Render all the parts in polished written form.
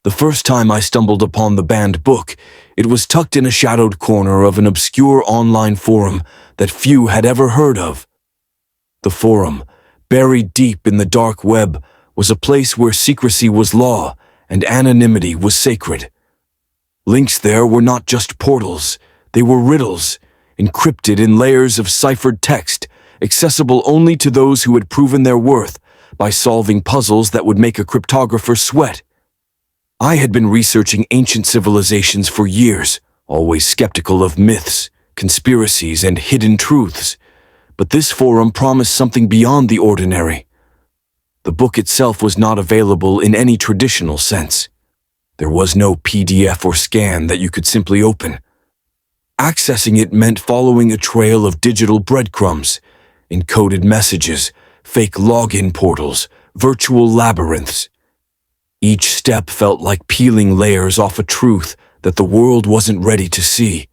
The first time I stumbled upon the banned book, it was tucked in a shadowed corner of an obscure online forum that few had ever heard of. The forum, buried deep in the dark web, was a place where secrecy was law and anonymity was sacred. Links there were not just portals, they were riddles, encrypted in layers of ciphered text, accessible only to those who had proven their worth by solving puzzles that would make a cryptographer sweat. I had been researching ancient civilizations for years, always skeptical of myths, conspiracies, and hidden truths, but this forum promised something beyond the ordinary. The book itself was not available in any traditional sense. There was no PDF or scan that you could simply open. Accessing it meant following a trail of digital breadcrumbs, encoded messages, fake login portals, virtual labyrinths. Each step felt like peeling layers off a truth that the world wasn't ready to see.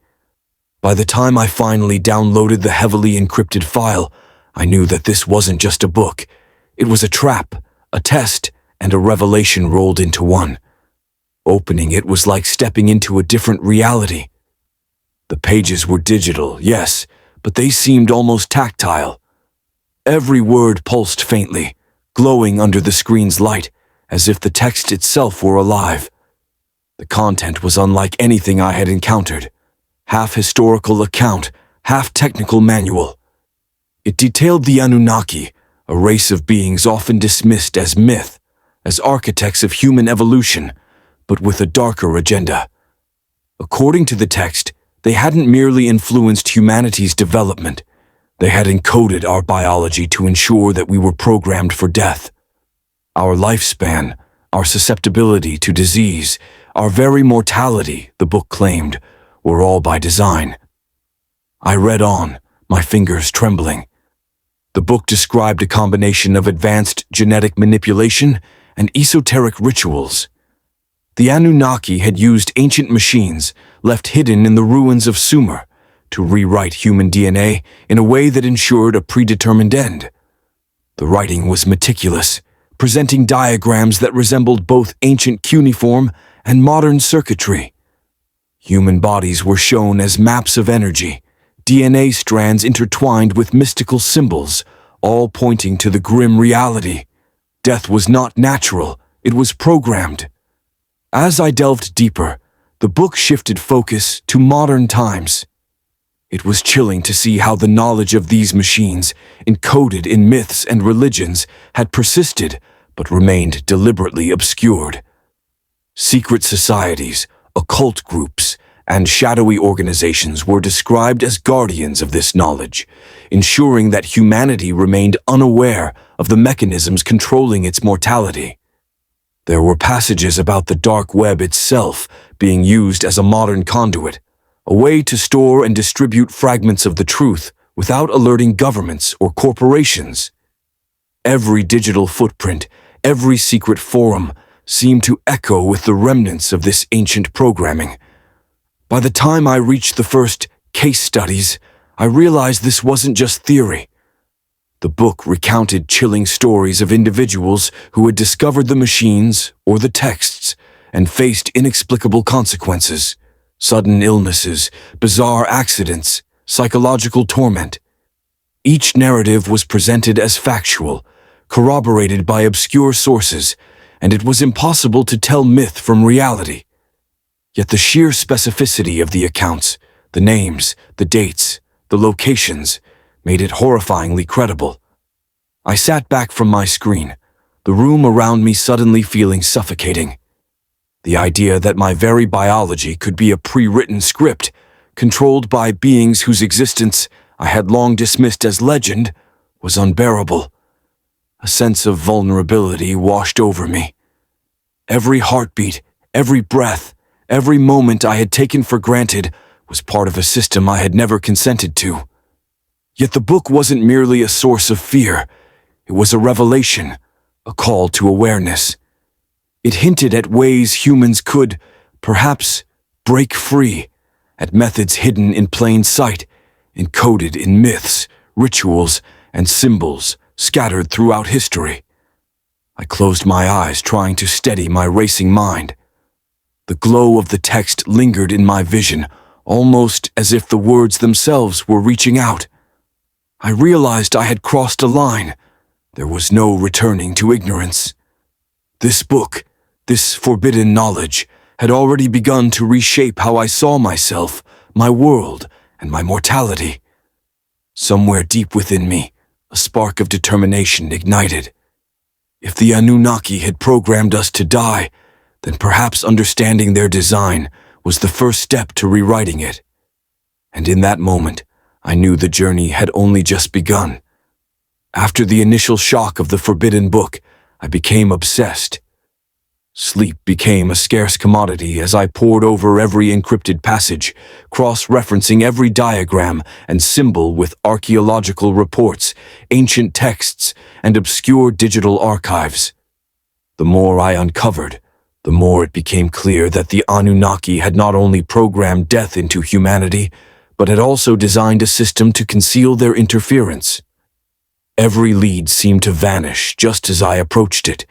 By the time I finally downloaded the heavily encrypted file, I knew that this wasn't just a book. It was a trap, a test, and a revelation rolled into one. Opening it was like stepping into a different reality. The pages were digital, yes, but they seemed almost tactile. Every word pulsed faintly, glowing under the screen's light, as if the text itself were alive. The content was unlike anything I had encountered. Half historical account, half technical manual. It detailed the Anunnaki, a race of beings often dismissed as myth, as architects of human evolution, but with a darker agenda. According to the text, they hadn't merely influenced humanity's development, they had encoded our biology to ensure that we were programmed for death. Our lifespan, our susceptibility to disease, our very mortality, the book claimed, were all by design. I read on, my fingers trembling. The book described a combination of advanced genetic manipulation and esoteric rituals. The Anunnaki had used ancient machines left hidden in the ruins of Sumer to rewrite human DNA in a way that ensured a predetermined end. The writing was meticulous, presenting diagrams that resembled both ancient cuneiform and modern circuitry. Human bodies were shown as maps of energy, DNA strands intertwined with mystical symbols, all pointing to the grim reality. Death was not natural, it was programmed. As I delved deeper, the book shifted focus to modern times. It was chilling to see how the knowledge of these machines, encoded in myths and religions, had persisted but remained deliberately obscured. Secret societies, occult groups, and shadowy organizations were described as guardians of this knowledge, ensuring that humanity remained unaware of the mechanisms controlling its mortality. There were passages about the dark web itself being used as a modern conduit, a way to store and distribute fragments of the truth without alerting governments or corporations. Every digital footprint, every secret forum, seemed to echo with the remnants of this ancient programming. By the time I reached the first case studies, I realized this wasn't just theory. The book recounted chilling stories of individuals who had discovered the machines or the texts and faced inexplicable consequences, sudden illnesses, bizarre accidents, psychological torment. Each narrative was presented as factual, corroborated by obscure sources, and it was impossible to tell myth from reality. Yet the sheer specificity of the accounts, the names, the dates, the locations, made it horrifyingly credible. I sat back from my screen, the room around me suddenly feeling suffocating. The idea that my very biology could be a pre-written script, controlled by beings whose existence I had long dismissed as legend, was unbearable. A sense of vulnerability washed over me. Every heartbeat, every breath, every moment I had taken for granted was part of a system I had never consented to. Yet the book wasn't merely a source of fear. It was a revelation, a call to awareness. It hinted at ways humans could, perhaps, break free, at methods hidden in plain sight, encoded in myths, rituals, and symbols scattered throughout history. I closed my eyes, trying to steady my racing mind. The glow of the text lingered in my vision, almost as if the words themselves were reaching out. I realized I had crossed a line. There was no returning to ignorance. This book, this forbidden knowledge, had already begun to reshape how I saw myself, my world, and my mortality. Somewhere deep within me, a spark of determination ignited. If the Anunnaki had programmed us to die, then perhaps understanding their design was the first step to rewriting it. And in that moment, I knew the journey had only just begun. After the initial shock of the forbidden book, I became obsessed. Sleep became a scarce commodity as I pored over every encrypted passage, cross-referencing every diagram and symbol with archaeological reports, ancient texts, and obscure digital archives. The more I uncovered, the more it became clear that the Anunnaki had not only programmed death into humanity, but had also designed a system to conceal their interference. Every lead seemed to vanish just as I approached it.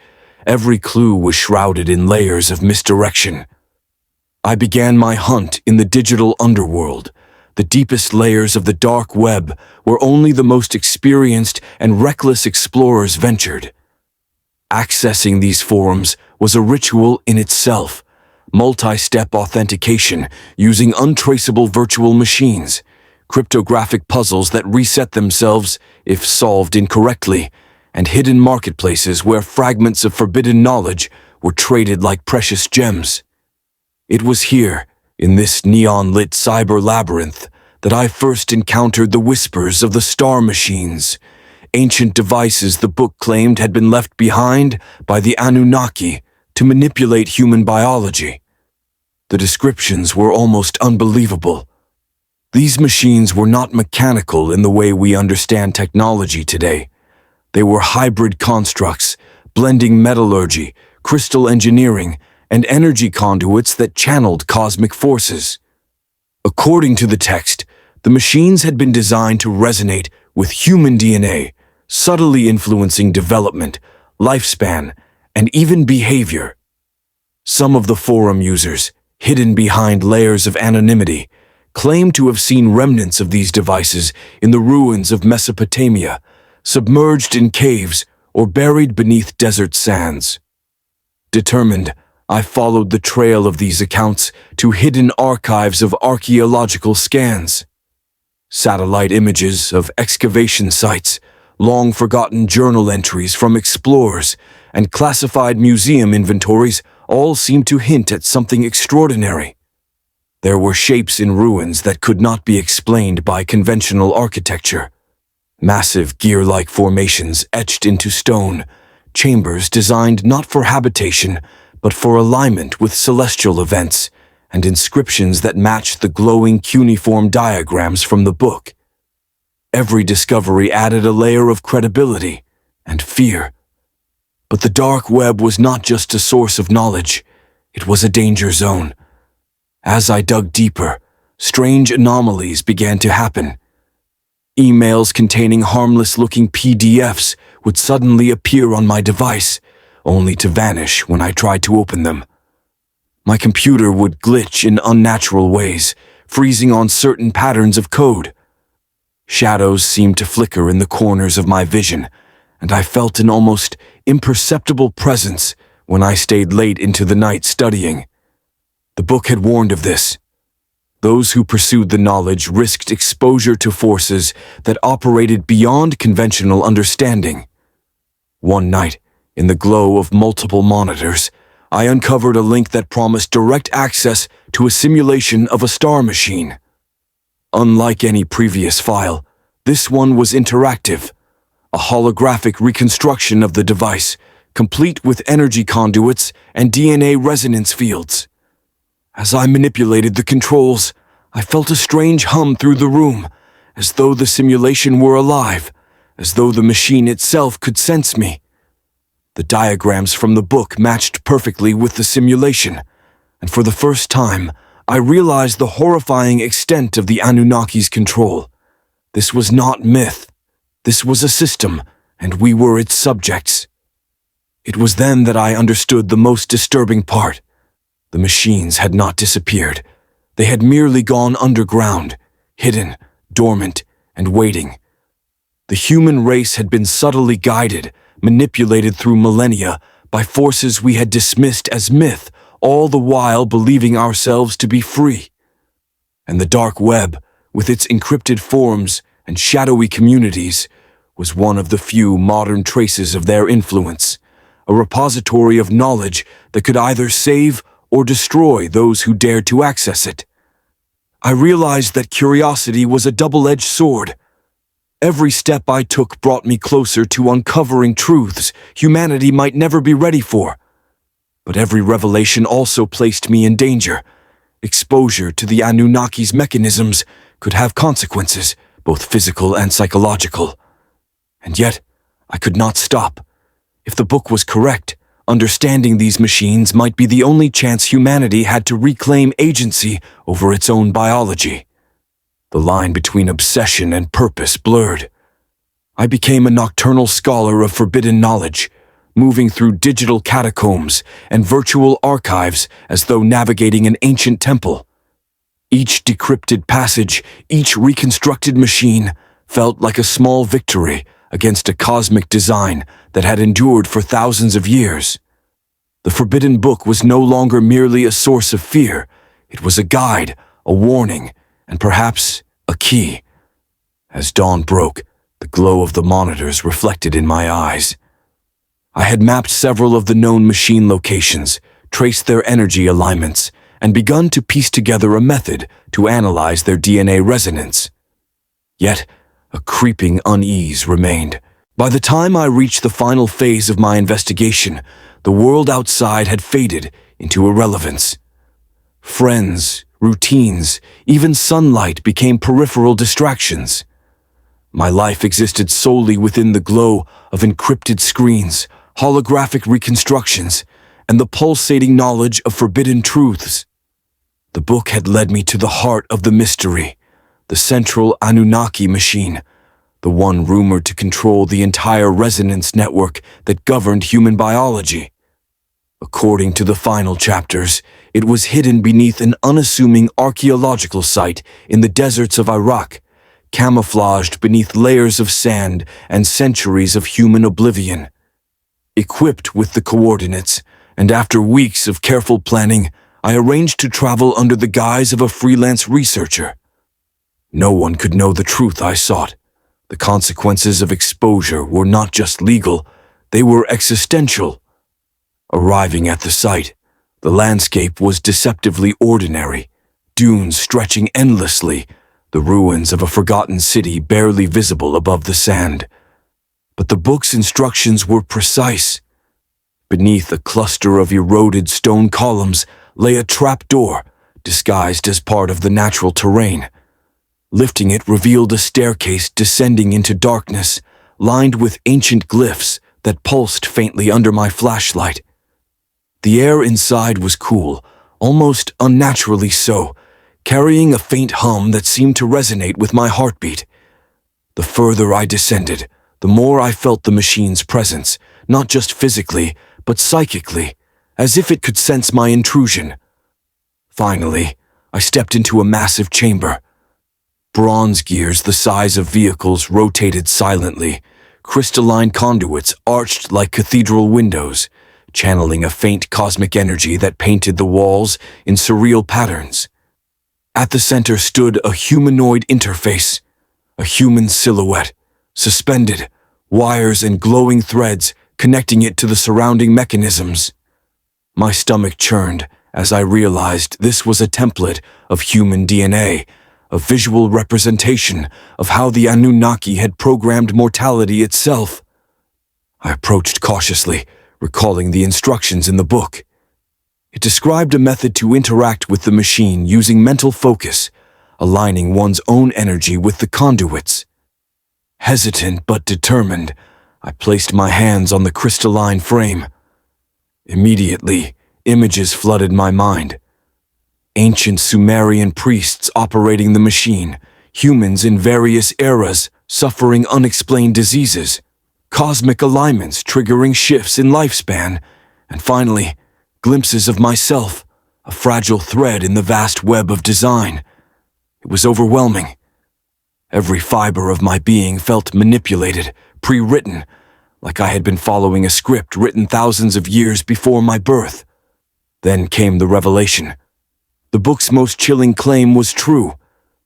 Every clue was shrouded in layers of misdirection. I began my hunt in the digital underworld, the deepest layers of the dark web where only the most experienced and reckless explorers ventured. Accessing these forums was a ritual in itself, multi-step authentication using untraceable virtual machines, cryptographic puzzles that reset themselves if solved incorrectly, and hidden marketplaces where fragments of forbidden knowledge were traded like precious gems. It was here, in this neon-lit cyber labyrinth, that I first encountered the whispers of the star machines, ancient devices the book claimed had been left behind by the Anunnaki to manipulate human biology. The descriptions were almost unbelievable. These machines were not mechanical in the way we understand technology today. They were hybrid constructs, blending metallurgy, crystal engineering, and energy conduits that channeled cosmic forces. According to the text, the machines had been designed to resonate with human DNA, subtly influencing development, lifespan, and even behavior. Some of the forum users, hidden behind layers of anonymity, claimed to have seen remnants of these devices in the ruins of Mesopotamia, submerged in caves or buried beneath desert sands. Determined, I followed the trail of these accounts to hidden archives of archaeological scans. Satellite images of excavation sites, long-forgotten journal entries from explorers, and classified museum inventories all seemed to hint at something extraordinary. There were shapes in ruins that could not be explained by conventional architecture. Massive gear-like formations etched into stone, chambers designed not for habitation, but for alignment with celestial events, and inscriptions that matched the glowing cuneiform diagrams from the book. Every discovery added a layer of credibility and fear. But the dark web was not just a source of knowledge, it was a danger zone. As I dug deeper, strange anomalies began to happen. Emails containing harmless-looking PDFs would suddenly appear on my device, only to vanish when I tried to open them. My computer would glitch in unnatural ways, freezing on certain patterns of code. Shadows seemed to flicker in the corners of my vision, and I felt an almost imperceptible presence when I stayed late into the night studying. The book had warned of this. Those who pursued the knowledge risked exposure to forces that operated beyond conventional understanding. One night, in the glow of multiple monitors, I uncovered a link that promised direct access to a simulation of a star machine. Unlike any previous file, this one was interactive, a holographic reconstruction of the device, complete with energy conduits and DNA resonance fields. As I manipulated the controls, I felt a strange hum through the room, as though the simulation were alive, as though the machine itself could sense me. The diagrams from the book matched perfectly with the simulation, and for the first time, I realized the horrifying extent of the Anunnaki's control. This was not myth. This was a system, and we were its subjects. It was then that I understood the most disturbing part. The machines had not disappeared. They had merely gone underground, hidden, dormant, and waiting. The human race had been subtly guided, manipulated through millennia by forces we had dismissed as myth, all the while believing ourselves to be free. And the dark web, with its encrypted forums and shadowy communities, was one of the few modern traces of their influence, a repository of knowledge that could either save or destroy those who dared to access it. I realized that curiosity was a double-edged sword. Every step I took brought me closer to uncovering truths humanity might never be ready for. But every revelation also placed me in danger. Exposure to the Anunnaki's mechanisms could have consequences, both physical and psychological. And yet, I could not stop. If the book was correct, understanding these machines might be the only chance humanity had to reclaim agency over its own biology. The line between obsession and purpose blurred. I became a nocturnal scholar of forbidden knowledge, moving through digital catacombs and virtual archives as though navigating an ancient temple. Each decrypted passage, each reconstructed machine, felt like a small victory against a cosmic design that had endured for thousands of years. The Forbidden Book was no longer merely a source of fear. It was a guide, a warning, and perhaps a key. As dawn broke, the glow of the monitors reflected in my eyes. I had mapped several of the known machine locations, traced their energy alignments, and begun to piece together a method to analyze their DNA resonance. Yet, a creeping unease remained. By the time I reached the final phase of my investigation, the world outside had faded into irrelevance. Friends, routines, even sunlight became peripheral distractions. My life existed solely within the glow of encrypted screens, holographic reconstructions, and the pulsating knowledge of forbidden truths. The book had led me to the heart of the mystery, the central Anunnaki machine, the one rumored to control the entire resonance network that governed human biology. According to the final chapters, it was hidden beneath an unassuming archaeological site in the deserts of Iraq, camouflaged beneath layers of sand and centuries of human oblivion. Equipped with the coordinates, and after weeks of careful planning, I arranged to travel under the guise of a freelance researcher. No one could know the truth I sought. The consequences of exposure were not just legal, they were existential. Arriving at the site, the landscape was deceptively ordinary, dunes stretching endlessly, the ruins of a forgotten city barely visible above the sand. But the book's instructions were precise. Beneath a cluster of eroded stone columns lay a trapdoor, disguised as part of the natural terrain. Lifting it revealed a staircase descending into darkness, lined with ancient glyphs that pulsed faintly under my flashlight. The air inside was cool, almost unnaturally so, carrying a faint hum that seemed to resonate with my heartbeat. The further I descended, the more I felt the machine's presence, not just physically, but psychically, as if it could sense my intrusion. Finally, I stepped into a massive chamber. Bronze gears the size of vehicles rotated silently, crystalline conduits arched like cathedral windows, channeling a faint cosmic energy that painted the walls in surreal patterns. At the center stood a humanoid interface, a human silhouette, suspended, wires and glowing threads connecting it to the surrounding mechanisms. My stomach churned as I realized this was a template of human DNA, a visual representation of how the Anunnaki had programmed mortality itself. I approached cautiously, recalling the instructions in the book. It described a method to interact with the machine using mental focus, aligning one's own energy with the conduits. Hesitant but determined, I placed my hands on the crystalline frame. Immediately, images flooded my mind. Ancient Sumerian priests operating the machine, humans in various eras suffering unexplained diseases, cosmic alignments triggering shifts in lifespan, and finally, glimpses of myself, a fragile thread in the vast web of design. It was overwhelming. Every fiber of my being felt manipulated, pre-written, like I had been following a script written thousands of years before my birth. Then came the revelation. The book's most chilling claim was true.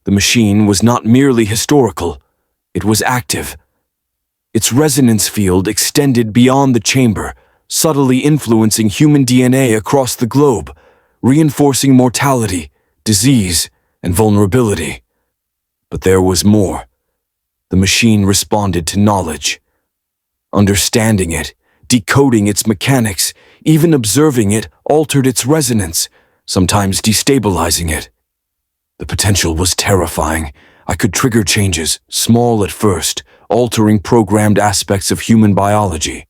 The machine was not merely historical, it was active. Its resonance field extended beyond the chamber, subtly influencing human DNA across the globe, reinforcing mortality, disease, and vulnerability. But there was more. The machine responded to knowledge. Understanding it, decoding its mechanics, even observing it altered its resonance, sometimes destabilizing it. The potential was terrifying. I could trigger changes, small at first, altering programmed aspects of human biology.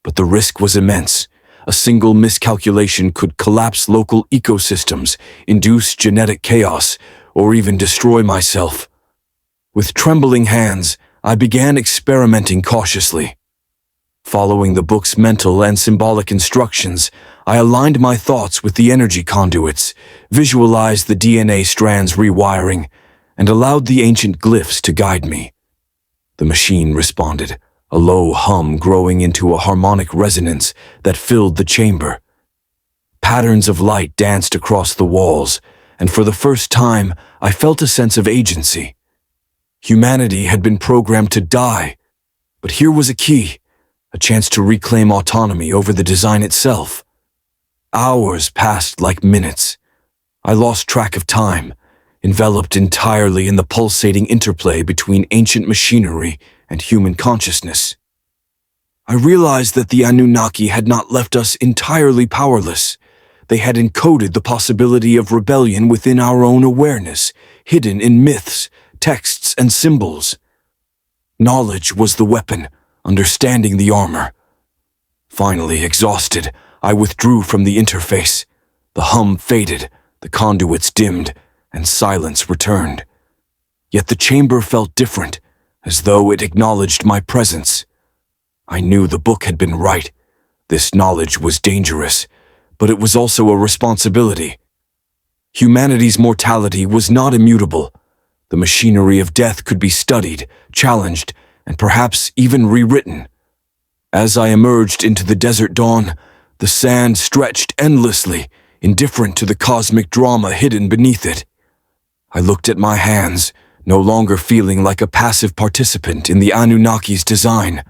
But the risk was immense. A single miscalculation could collapse local ecosystems, induce genetic chaos, or even destroy myself. With trembling hands, I began experimenting cautiously. Following the book's mental and symbolic instructions, I aligned my thoughts with the energy conduits, visualized the DNA strands rewiring, and allowed the ancient glyphs to guide me. The machine responded, a low hum growing into a harmonic resonance that filled the chamber. Patterns of light danced across the walls, and for the first time, I felt a sense of agency. Humanity had been programmed to die, but here was a key, a chance to reclaim autonomy over the design itself. Hours passed like minutes. I lost track of time, enveloped entirely in the pulsating interplay between ancient machinery and human consciousness. I realized that the Anunnaki had not left us entirely powerless. They had encoded the possibility of rebellion within our own awareness, hidden in myths, texts, and symbols. Knowledge was the weapon, understanding the armor. Finally, exhausted, I withdrew from the interface. The hum faded, the conduits dimmed, and silence returned. Yet the chamber felt different, as though it acknowledged my presence. I knew the book had been right. This knowledge was dangerous, but it was also a responsibility. Humanity's mortality was not immutable. The machinery of death could be studied, challenged, and perhaps even rewritten. As I emerged into the desert dawn, the sand stretched endlessly, indifferent to the cosmic drama hidden beneath it. I looked at my hands, no longer feeling like a passive participant in the Anunnaki's design.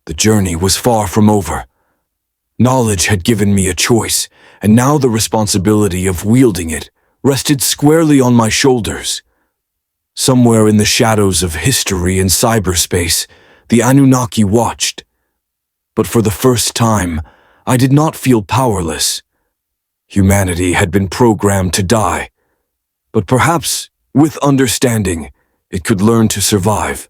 The journey was far from over. Knowledge had given me a choice, and now the responsibility of wielding it rested squarely on my shoulders. Somewhere in the shadows of history and cyberspace, the Anunnaki watched. But for the first time, I did not feel powerless. Humanity had been programmed to die, but perhaps, with understanding, it could learn to survive.